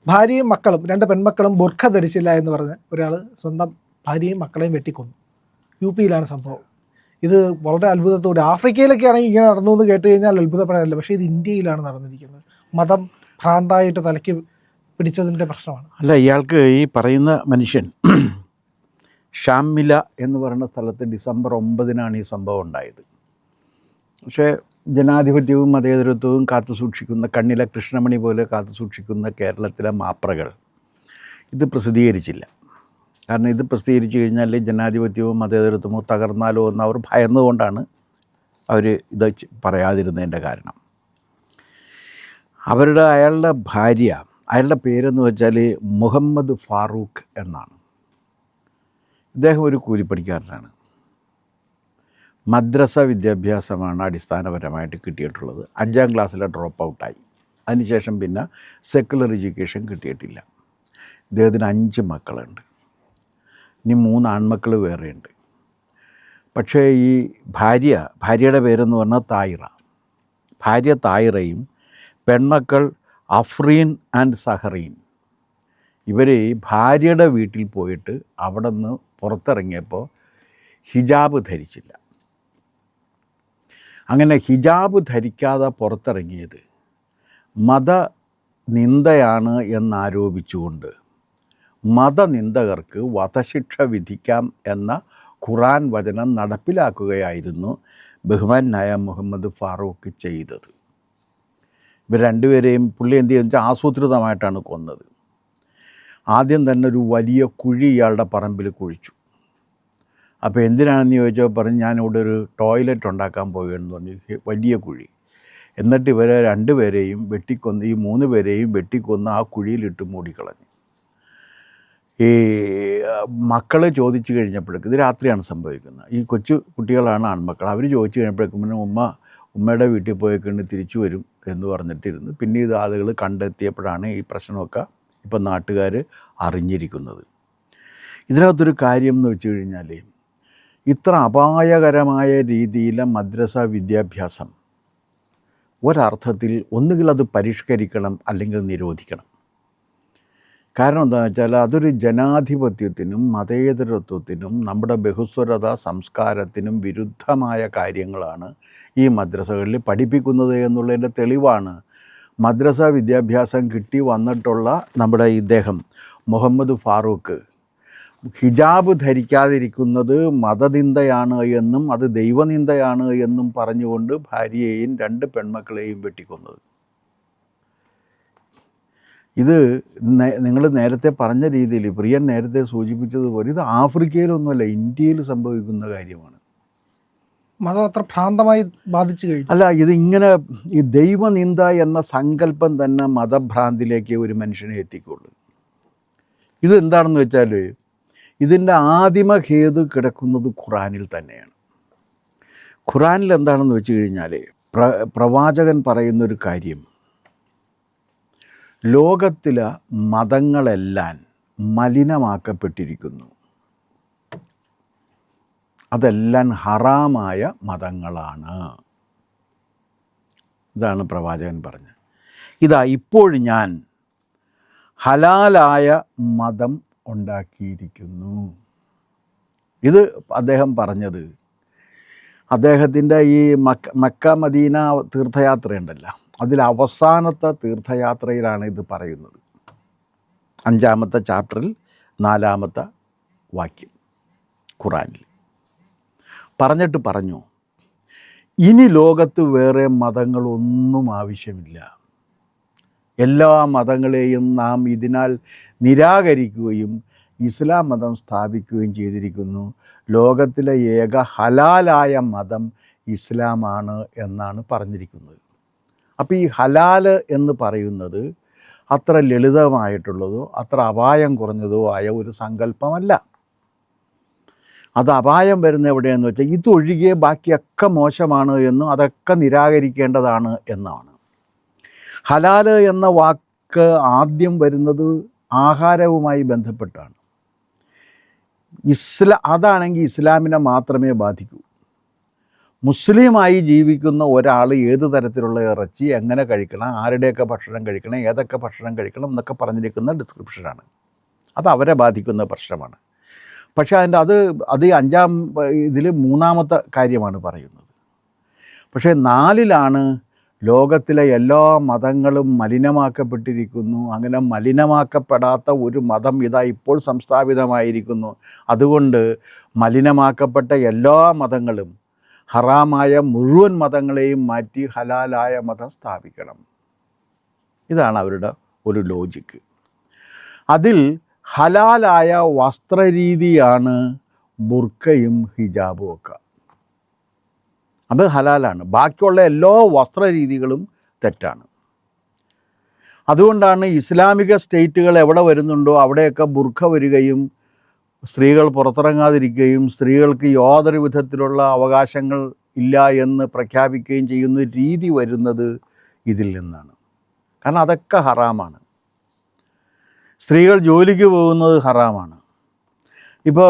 ഭാര്യയും മക്കളും 2 പെൺമക്കളും ബുർഖ ധരിച്ചില്ല എന്ന് പറഞ്ഞ് ഒരാൾ സ്വന്തം ഭാര്യയും മക്കളെയും വെട്ടിക്കൊന്നു. യു.പിയിലാണ് സംഭവം. ഇത് വളരെ അത്ഭുതത്തോടെ, ആഫ്രിക്കയിലൊക്കെ ആണെങ്കിൽ ഇങ്ങനെ നടന്നു എന്ന് കേട്ട് കഴിഞ്ഞാൽ അത്ഭുതപ്പെടാനില്ല. പക്ഷേ ഇത് ഇന്ത്യയിലാണ് നടന്നിരിക്കുന്നത്. മതം ഭ്രാന്തായിട്ട് തലയ്ക്ക് പിടിച്ചതിൻ്റെ പ്രശ്നമാണ്. അല്ല, ഇയാൾക്ക് ഈ പറയുന്ന മനുഷ്യൻ ഷാമില എന്ന് പറയുന്ന സ്ഥലത്ത് ഡിസംബർ 9 ഈ സംഭവം ഉണ്ടായത്. പക്ഷേ ജനാധിപത്യവും മതേതരത്വവും കാത്തുസൂക്ഷിക്കുന്ന, കണ്ണിലെ കൃഷ്ണമണി പോലെ കാത്തുസൂക്ഷിക്കുന്ന കേരളത്തിലെ മാപ്രകൾ ഇത് പ്രസിദ്ധീകരിച്ചില്ല. കാരണം ഇത് പ്രസിദ്ധീകരിച്ചു കഴിഞ്ഞാൽ ജനാധിപത്യവും മതേതരത്വമോ തകർന്നാലോ എന്ന് അവർ ഭയന്നുകൊണ്ടാണ് അവർ ഇത് പറയാതിരുന്നതിൻ്റെ കാരണം. അയാളുടെ ഭാര്യ, അയാളുടെ പേരെന്ന് വെച്ചാൽ മുഹമ്മദ് ഫാറൂഖ് എന്നാണ്. ഇദ്ദേഹം ഒരു കൂലിപ്പണിക്കാരനാണ്. മദ്രസ വിദ്യാഭ്യാസമാണ് അടിസ്ഥാനപരമായിട്ട് കിട്ടിയിട്ടുള്ളത്. 5ാം ക്ലാസ്സിലെ ഡ്രോപ്പ് ഔട്ടായി. അതിനുശേഷം പിന്നെ സെക്കുലർ എഡ്യൂക്കേഷൻ കിട്ടിയിട്ടില്ല. ഇദ്ദേഹത്തിന് 5 മക്കളുണ്ട്. ഇനി 3 ആൺമക്കൾ വേറെയുണ്ട്. പക്ഷേ ഈ ഭാര്യയുടെ പേരെന്ന് പറഞ്ഞാൽ തായിറ. ഭാര്യ തായിറയും പെൺമക്കൾ അഫ്രീൻ ആൻഡ് സഹറീൻ. ഇവർ ഭാര്യയുടെ വീട്ടിൽ പോയിട്ട് അവിടെ നിന്ന് പുറത്തിറങ്ങിയപ്പോൾ ഹിജാബ് ധരിച്ചില്ല. അങ്ങനെ ഹിജാബ് ധരിക്കാതെ പുറത്തിറങ്ങിയത് മതനിന്ദയാണ് എന്നാരോപിച്ചുകൊണ്ട് മതനിന്ദകർക്ക് വധശിക്ഷ വിധിക്കാം എന്ന ഖുറാൻ വചനം നടപ്പിലാക്കുകയായിരുന്നു ബഹുമാനായ മുഹമ്മദ് ഫാറൂഖ് ചെയ്തത്. ഇവർ രണ്ടുപേരെയും പുള്ളി എന്ത് ചെയ്യുന്നത് വെച്ചാൽ ആസൂത്രിതമായിട്ടാണ് കൊന്നത്. ആദ്യം തന്നെ ഒരു വലിയ കുഴി ഇയാളുടെ പറമ്പിൽ കുഴിച്ചു. അപ്പോൾ എന്തിനാണെന്ന് ചോദിച്ചാൽ പറഞ്ഞ് ഞാനിവിടെ ഒരു ടോയ്ലറ്റ് ഉണ്ടാക്കാൻ പോവുകയെന്ന് പറഞ്ഞു. വലിയ കുഴി. എന്നിട്ട് ഇവരെ 2 പേരെയും വെട്ടിക്കൊന്ന്, ഈ 3 പേരെയും വെട്ടിക്കൊന്ന് ആ കുഴിയിലിട്ട് മൂടിക്കളഞ്ഞു. ഈ മക്കൾ ചോദിച്ചു കഴിഞ്ഞപ്പോഴേക്കും, ഇത് രാത്രിയാണ് സംഭവിക്കുന്നത്, ഈ കൊച്ചു കുട്ടികളാണ് ആൺമക്കൾ, അവർ ചോദിച്ചു കഴിഞ്ഞപ്പോഴേക്കും പിന്നെ ഉമ്മയുടെ വീട്ടിൽ പോയിക്കൊണ്ട് തിരിച്ചു വരും എന്ന് പറഞ്ഞിട്ടിരുന്നു. പിന്നെ ഇത് ആളുകൾ കണ്ടെത്തിയപ്പോഴാണ് ഈ പ്രശ്നമൊക്കെ ഇപ്പം നാട്ടുകാർ അറിഞ്ഞിരിക്കുന്നത്. ഇതിനകത്തൊരു കാര്യം എന്ന് വെച്ച് കഴിഞ്ഞാൽ, ഇത്ര അപായകരമായ രീതിയിലെ മദ്രസ വിദ്യാഭ്യാസം ഒരർത്ഥത്തിൽ ഒന്നുകിൽ അത് പരിഷ്കരിക്കണം അല്ലെങ്കിൽ നിരോധിക്കണം. കാരണം എന്താണെന്ന് വെച്ചാൽ അതൊരു ജനാധിപത്യത്തിനും മതേതരത്വത്തിനും നമ്മുടെ ബഹുസ്വരത സംസ്കാരത്തിനും വിരുദ്ധമായ കാര്യങ്ങളാണ് ഈ മദ്രസകളിൽ പഠിപ്പിക്കുന്നത് എന്നുള്ളതിൻ്റെ തെളിവാണ് മദ്രസ വിദ്യാഭ്യാസം കിട്ടി വന്നിട്ടുള്ള നമ്മുടെ ഇദ്ദേഹം മുഹമ്മദ് ഫാറൂഖ് ഹിജാബ് ധരിക്കാതിരിക്കുന്നത് മതനിന്ദയാണ് എന്നും അത് ദൈവനിന്ദയാണ് എന്നും പറഞ്ഞുകൊണ്ട് ഭാര്യയെയും 2 പെൺമക്കളെയും വെട്ടിക്കൊന്നത്. ഇത് നിങ്ങൾ നേരത്തെ പറഞ്ഞ രീതിയിൽ, പ്രിയൻ നേരത്തെ സൂചിപ്പിച്ചതുപോലെ, ഇത് ആഫ്രിക്കയിലൊന്നുമല്ല, ഇന്ത്യയിൽ സംഭവിക്കുന്ന കാര്യമാണ്. മതം അത്ര ഭ്രാന്തമായി ബാധിച്ചു കഴിഞ്ഞു. അല്ല, ഇതിങ്ങനെ ഈ ദൈവനിന്ദ എന്ന സങ്കല്പം തന്നെ മതഭ്രാന്തിലേക്ക് ഒരു മനുഷ്യനെ എത്തിക്കുള്ളൂ. ഇതെന്താണെന്ന് വെച്ചാൽ ഇതിൻ്റെ ആദിമഹേതു കിടക്കുന്നത് ഖുറാനിൽ തന്നെയാണ്. ഖുറാനിൽ എന്താണെന്ന് വെച്ച് കഴിഞ്ഞാൽ പ്രവാചകൻ പറയുന്നൊരു കാര്യം, ലോകത്തിലെ മതങ്ങളെല്ലാം മലിനമാക്കപ്പെട്ടിരിക്കുന്നു, അതെല്ലാം ഹറാമായ മതങ്ങളാണ്. ഇതാണ് പ്രവാചകൻ പറഞ്ഞത്. ഇതാ ഇപ്പോൾ ഞാൻ ഹലാലായ മതം ഉണ്ടാക്കിയിരിക്കുന്നു. ഇത് അദ്ദേഹം പറഞ്ഞത് അദ്ദേഹത്തിൻ്റെ ഈ മക്ക മദീന തീർത്ഥയാത്രയുണ്ടല്ലോ, അതിൽ അവസാനത്തെ തീർത്ഥയാത്രയിലാണ് ഇത് പറയുന്നത്. 5ാമത്തെ ചാപ്റ്ററിൽ 4ാമത്തെ വാക്യം ഖുറാനിൽ പറഞ്ഞിട്ട് പറഞ്ഞു, ഇനി ലോകത്ത് വേറെ മതങ്ങളൊന്നും ആവശ്യമില്ല, എല്ലാ മതങ്ങളെയും നാം ഇതിനാൽ നിരാകരിക്കുകയും ഇസ്ലാം മതം സ്ഥാപിക്കുകയും ചെയ്തിരിക്കുന്നു. ലോകത്തിലെ ഏക ഹലാലായ മതം ഇസ്ലാമാണ് എന്നാണ് പറഞ്ഞിരിക്കുന്നത്. അപ്പോൾ ഈ ഹലാൽ എന്ന് പറയുന്നത് അത്ര ലളിതമായിട്ടുള്ളതോ അത്ര അപായം കുറഞ്ഞതോ ആയ ഒരു സങ്കല്പമല്ല. അത് അപായം വരുന്ന എവിടെയെന്ന് വെച്ചാൽ ഇതൊഴികെ ബാക്കിയൊക്കെ മോശമാണ് എന്നും അതൊക്കെ നിരാകരിക്കേണ്ടതാണ് എന്നാണ്. ഹലാൽ എന്ന വാക്ക് ആദ്യം വരുന്നത് ആഹാരവുമായി ബന്ധപ്പെട്ടാണ്. അതാണെങ്കിൽ ഇസ്ലാമിനെ മാത്രമേ ബാധിക്കൂ. മുസ്ലിമായി ജീവിക്കുന്ന ഒരാൾ ഏത് തരത്തിലുള്ള ഇറച്ചി എങ്ങനെ കഴിക്കണം, ആരുടെയൊക്കെ ഭക്ഷണം കഴിക്കണം, ഏതൊക്കെ ഭക്ഷണം കഴിക്കണം എന്നൊക്കെ പറഞ്ഞിരിക്കുന്ന ഡിസ്ക്രിപ്ഷനാണ്. അത് അവരെ ബാധിക്കുന്ന പ്രശ്നമാണ്. പക്ഷേ അത് ഈ 5-ാം ഇതിൽ 3-ാമത്തെ കാര്യമാണ് പറയുന്നത്. പക്ഷേ 4-ലാണ് ലോകത്തിലെ എല്ലാ മതങ്ങളും മലിനമാക്കപ്പെട്ടിരിക്കുന്നു. അങ്ങനെ മലിനമാക്കപ്പെടാത്ത ഒരു മതം ഇതാ ഇപ്പോൾ സംസ്ഥാപിതമായിരിക്കുന്നു. അതുകൊണ്ട് മലിനമാക്കപ്പെട്ട എല്ലാ മതങ്ങളും, ഹറാമായ മുഴുവൻ മതങ്ങളെയും മാറ്റി ഹലാലായ മതം സ്ഥാപിക്കണം. ഇതാണ് അവരുടെ ഒരു ലോജിക്ക്. അതിൽ ഹലാലായ വസ്ത്രരീതിയാണ് ബുർക്കയും ഹിജാബും ഒക്കെ. അത് ഹലാലാണ്. ബാക്കിയുള്ള എല്ലാ വസ്ത്രരീതികളും തെറ്റാണ്. അതുകൊണ്ടാണ് ഇസ്ലാമിക സ്റ്റേറ്റുകൾ എവിടെ വരുന്നുണ്ടോ അവിടെയൊക്കെ ബുർഖ വരികയും സ്ത്രീകൾ പുറത്തിറങ്ങാതിരിക്കുകയും സ്ത്രീകൾക്ക് യാതൊരു വിധത്തിലുള്ള അവകാശങ്ങൾ ഇല്ല എന്ന് പ്രഖ്യാപിക്കുകയും ചെയ്യുന്ന രീതി വരുന്നത് ഇതിൽ നിന്നാണ്. കാരണം അതൊക്കെ ഹറാമാണ്. സ്ത്രീകൾ ജോലിക്ക് പോകുന്നത് ഹറാമാണ്. ഇപ്പോൾ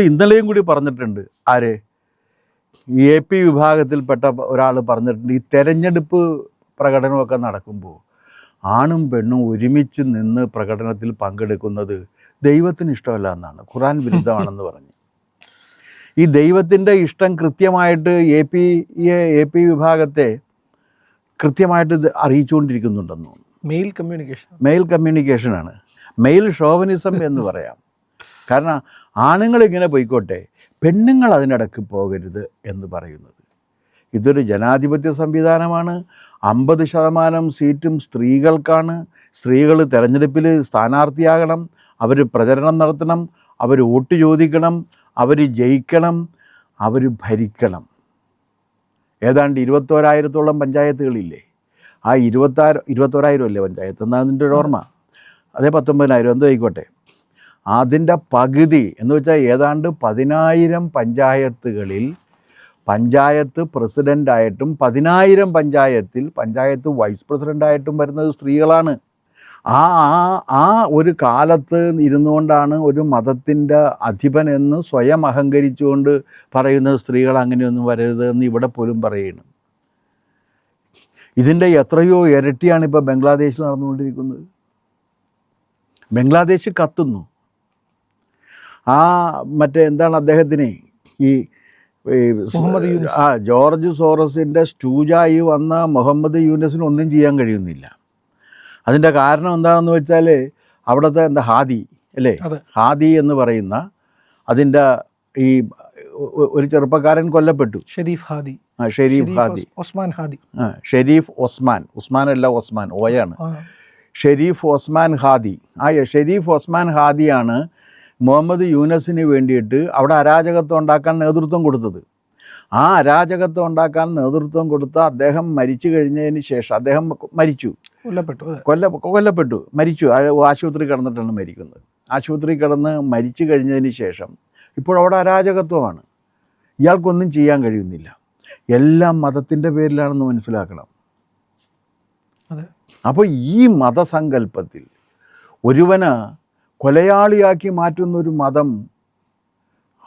ഇന്നലെയും കൂടി പറഞ്ഞിട്ടുണ്ട്. ആര്? AP വിഭാഗത്തിൽപ്പെട്ട ഒരാൾ പറഞ്ഞിട്ടുണ്ട്, ഈ തെരഞ്ഞെടുപ്പ് പ്രകടനമൊക്കെ നടക്കുമ്പോൾ ആണും പെണ്ണും ഒരുമിച്ച് നിന്ന് പ്രകടനത്തിൽ പങ്കെടുക്കുന്നത് ദൈവത്തിന് ഇഷ്ടമല്ല എന്നാണ്, ഖുർആൻ വിരുദ്ധമാണെന്ന് പറഞ്ഞു. ഈ ദൈവത്തിൻ്റെ ഇഷ്ടം കൃത്യമായിട്ട് AP വിഭാഗത്തെ കൃത്യമായിട്ട് ഇത് അറിയിച്ചുകൊണ്ടിരിക്കുന്നുണ്ടെന്ന് തോന്നുന്നു. മെയിൽ കമ്മ്യൂണിക്കേഷനാണ്, മെയിൽ ഷോവനിസം എന്ന് പറയാം. കാരണം ആണുങ്ങളിങ്ങനെ പോയിക്കോട്ടെ, പെണ്ണുങ്ങൾ അതിനിടയ്ക്ക് പോകരുത് എന്ന് പറയുന്നത്. ഇതൊരു ജനാധിപത്യ സംവിധാനമാണ്. 50% സീറ്റും സ്ത്രീകൾക്കാണ്. സ്ത്രീകൾ തെരഞ്ഞെടുപ്പിൽ സ്ഥാനാർത്ഥിയാകണം, അവർ പ്രചരണം നടത്തണം, അവർ വോട്ട് ചോദിക്കണം, അവർ ജയിക്കണം, അവർ ഭരിക്കണം. ഏതാണ്ട് 21,000-ഓളം പഞ്ചായത്തുകളില്ലേ? ആ 21,000 അല്ലേ പഞ്ചായത്ത് എന്നാണ് അതിൻ്റെ ഒരു ഓർമ്മ. അതേ 19,000 എന്തോ ആയിക്കോട്ടെ. അതിൻ്റെ പകുതി എന്ന് വെച്ചാൽ ഏതാണ്ട് 10,000 പഞ്ചായത്തുകളിൽ പഞ്ചായത്ത് പ്രസിഡൻ്റായിട്ടും 10,000 പഞ്ചായത്ത് വൈസ് പ്രസിഡൻ്റായിട്ടും വരുന്നത് സ്ത്രീകളാണ്. ആ ഒരു കാലത്ത് ഇരുന്നുകൊണ്ടാണ് ഒരു മതത്തിൻ്റെ അധിപൻ എന്ന് സ്വയം അഹങ്കരിച്ചുകൊണ്ട് പറയുന്നത് സ്ത്രീകൾ അങ്ങനെയൊന്നും വരരുത് എന്ന് ഇവിടെ പോലും പറയുന്നു. ഇതിൻ്റെ എത്രയോ ഇരട്ടിയാണ് ഇപ്പോൾ ബംഗ്ലാദേശിൽ നടന്നുകൊണ്ടിരിക്കുന്നത്. ബംഗ്ലാദേശ് കത്തുന്നു. എന്താണ് അദ്ദേഹത്തിന് ഈ ജോർജ് സോറസിൻ്റെ സ്റ്റൂജായി വന്ന മുഹമ്മദ് യൂനസിന് ഒന്നും ചെയ്യാൻ കഴിയുന്നില്ല. അതിൻ്റെ കാരണം എന്താണെന്ന് വെച്ചാൽ അവിടുത്തെ ഹാദി അല്ലേ, ഹാദി എന്ന് പറയുന്ന അതിൻ്റെ ഈ ഒരു ചെറുപ്പക്കാരൻ കൊല്ലപ്പെട്ടു. ഷെരീഫ് ഒസ്മാൻ അല്ല, ഒസ്മാൻ ഓയാണ്. ഷെരീഫ് ഒസ്മാൻ ഹാദിയാണ് മുഹമ്മദ് യൂനസിന് വേണ്ടിയിട്ട് അവിടെ അരാജകത്വം ഉണ്ടാക്കാൻ നേതൃത്വം കൊടുത്തത്. ആ അരാജകത്വം ഉണ്ടാക്കാൻ നേതൃത്വം കൊടുത്ത അദ്ദേഹം മരിച്ചു കഴിഞ്ഞതിന് ശേഷം അദ്ദേഹം കൊല്ലപ്പെട്ടു മരിച്ചു. ആശുപത്രി കിടന്നിട്ടാണ് മരിക്കുന്നത്. ആശുപത്രി കിടന്ന് മരിച്ചു കഴിഞ്ഞതിന് ശേഷം ഇപ്പോഴവിടെ അരാജകത്വമാണ്. ഇയാൾക്കൊന്നും ചെയ്യാൻ കഴിയുന്നില്ല. എല്ലാം മതത്തിൻ്റെ പേരിലാണെന്ന് മനസ്സിലാക്കണം. അപ്പോൾ ഈ മതസങ്കല്പത്തിൽ ഒരുവന് കൊലയാളിയാക്കി മാറ്റുന്നൊരു മതം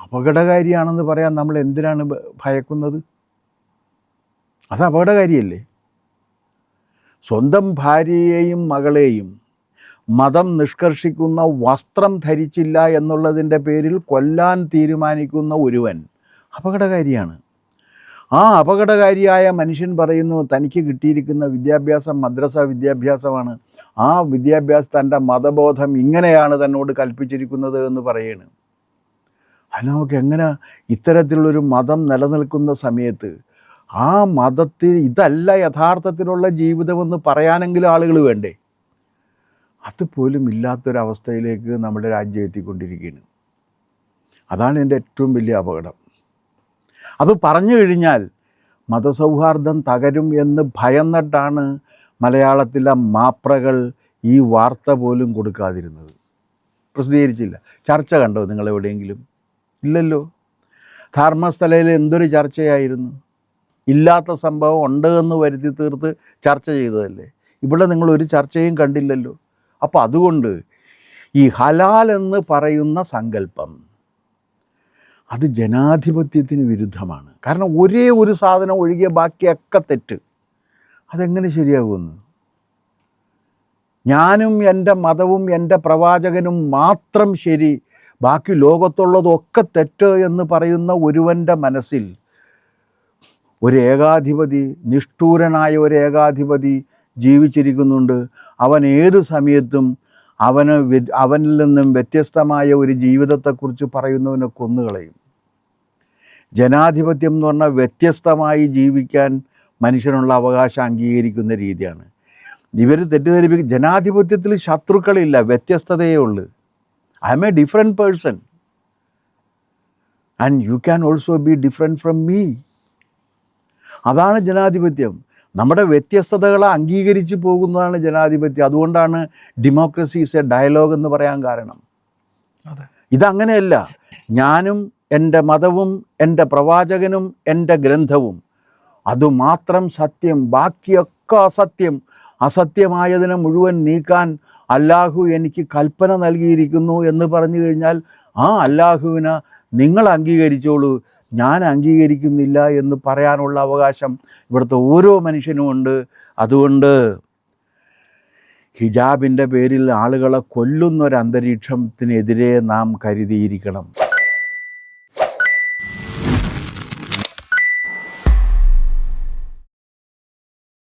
അപകടകാരിയാണെന്ന് പറയാൻ നമ്മൾ എന്തിനാണ് ഭയക്കുന്നത്? അത് അപകടകാരിയല്ലേ? സ്വന്തം ഭാര്യയെയും മകളെയും മതം നിഷ്കർഷിക്കുന്ന വസ്ത്രം ധരിച്ചില്ല എന്നുള്ളതിൻ്റെ പേരിൽ കൊല്ലാൻ തീരുമാനിക്കുന്ന ഒരുവൻ അപകടകാരിയാണ്. ആ അപകടകാരിയായ മനുഷ്യൻ പറയുന്നു തനിക്ക് കിട്ടിയിരിക്കുന്ന വിദ്യാഭ്യാസം മദ്രസ വിദ്യാഭ്യാസമാണ്, ആ വിദ്യാഭ്യാസം തൻ്റെ മതബോധം ഇങ്ങനെയാണ് തന്നോട് കൽപ്പിച്ചിരിക്കുന്നത് എന്ന് പറയാണ്. അത് നമുക്ക് എങ്ങനെ ഇത്തരത്തിലുള്ളൊരു മതം നിലനിൽക്കുന്ന സമയത്ത് ആ മതത്തിൽ ഇതല്ല യഥാർത്ഥത്തിലുള്ള ജീവിതമെന്ന് പറയാനെങ്കിലും ആളുകൾ വേണ്ടേ? അതുപോലും ഇല്ലാത്തൊരവസ്ഥയിലേക്ക് നമ്മുടെ രാജ്യം എത്തിക്കൊണ്ടിരിക്കുകയാണ്. അതാണ് എൻ്റെ ഏറ്റവും വലിയ അപകടം. അത് പറഞ്ഞു കഴിഞ്ഞാൽ മതസൗഹാർദ്ദം തകരും എന്ന് ഭയന്നിട്ടാണ് മലയാളത്തിലെ മാപ്രകൾ ഈ വാർത്ത പോലും കൊടുക്കാതിരുന്നത്, പ്രസിദ്ധീകരിച്ചില്ല. ചർച്ച കണ്ടോ നിങ്ങൾ എവിടെയെങ്കിലും? ഇല്ലല്ലോ. ധർമ്മസ്ഥലയിൽ എന്തൊരു ചർച്ചയായിരുന്നു. ഇല്ലാത്ത സംഭവം ഉണ്ട് എന്ന് വരുത്തി തീർത്ത് ചർച്ച ചെയ്തതല്ലേ. ഇവിടെ നിങ്ങളൊരു ചർച്ചയും കണ്ടില്ലല്ലോ. അപ്പോൾ അതുകൊണ്ട് ഈ ഹലാൽ എന്ന് പറയുന്ന സങ്കല്പം അത് ജനാധിപത്യത്തിന് വിരുദ്ധമാണ്. കാരണം ഒരേ ഒരു സാധനം ഒഴികെ ബാക്കിയൊക്കെ തെറ്റ്. അതെങ്ങനെ ശരിയാകുമെന്ന്? ഞാനും എൻ്റെ മതവും എൻ്റെ പ്രവാചകനും മാത്രം ശരി, ബാക്കി ലോകത്തുള്ളതൊക്കെ തെറ്റ് എന്ന് പറയുന്ന ഒരുവൻ്റെ മനസ്സിൽ ഒരു ഏകാധിപതി, നിഷ്ഠൂരനായ ഒരു ഏകാധിപതി ജീവിച്ചിരിക്കുന്നുണ്ട്. അവൻ ഏത് സമയത്തും അവനിൽ നിന്നും വ്യത്യസ്തമായ ഒരു ജീവിതത്തെക്കുറിച്ച് പറയുന്നവനെ കൊന്നുകളയും. ജനാധിപത്യം എന്ന് പറഞ്ഞാൽ വ്യത്യസ്തമായി ജീവിക്കാൻ മനുഷ്യനുള്ള അവകാശം അംഗീകരിക്കുന്ന രീതിയാണ്. ഇവർ തെറ്റിദ്ധരിപ്പിക്കും. ജനാധിപത്യത്തിൽ ശത്രുക്കളില്ല, വ്യത്യസ്തതയേ ഉള്ളൂ. I M A different person and you can also be different from me. അതാണ് ജനാധിപത്യം. നമ്മുടെ വ്യത്യസ്തതകളെ അംഗീകരിച്ച് പോകുന്നതാണ് ജനാധിപത്യം. അതുകൊണ്ടാണ് ഡെമോക്രസി ഈസ് എ ഡയലോഗ് എന്ന് പറയാൻ കാരണം. ഇതങ്ങനെയല്ല. ഞാനും എൻ്റെ മതവും എൻ്റെ പ്രവാചകനും എൻ്റെ ഗ്രന്ഥവും അതുമാത്രം സത്യം, ബാക്കിയൊക്കെ അസത്യം. അസത്യമായതിനെ മുഴുവൻ നീക്കാൻ അല്ലാഹു എനിക്ക് കൽപ്പന നൽകിയിരിക്കുന്നു എന്ന് പറഞ്ഞു കഴിഞ്ഞാൽ ആ അല്ലാഹുവിനെ നിങ്ങൾ അംഗീകരിച്ചോളൂ, ഞാൻ അംഗീകരിക്കുന്നില്ല എന്ന് പറയാനുള്ള അവകാശം ഇവിടുത്തെ ഓരോ മനുഷ്യനുമുണ്ട്. അതുകൊണ്ട് ഹിജാബിൻ്റെ പേരിൽ ആളുകളെ കൊല്ലുന്നൊരന്തരീക്ഷത്തിനെതിരെ നാം കരുതിയിരിക്കണം.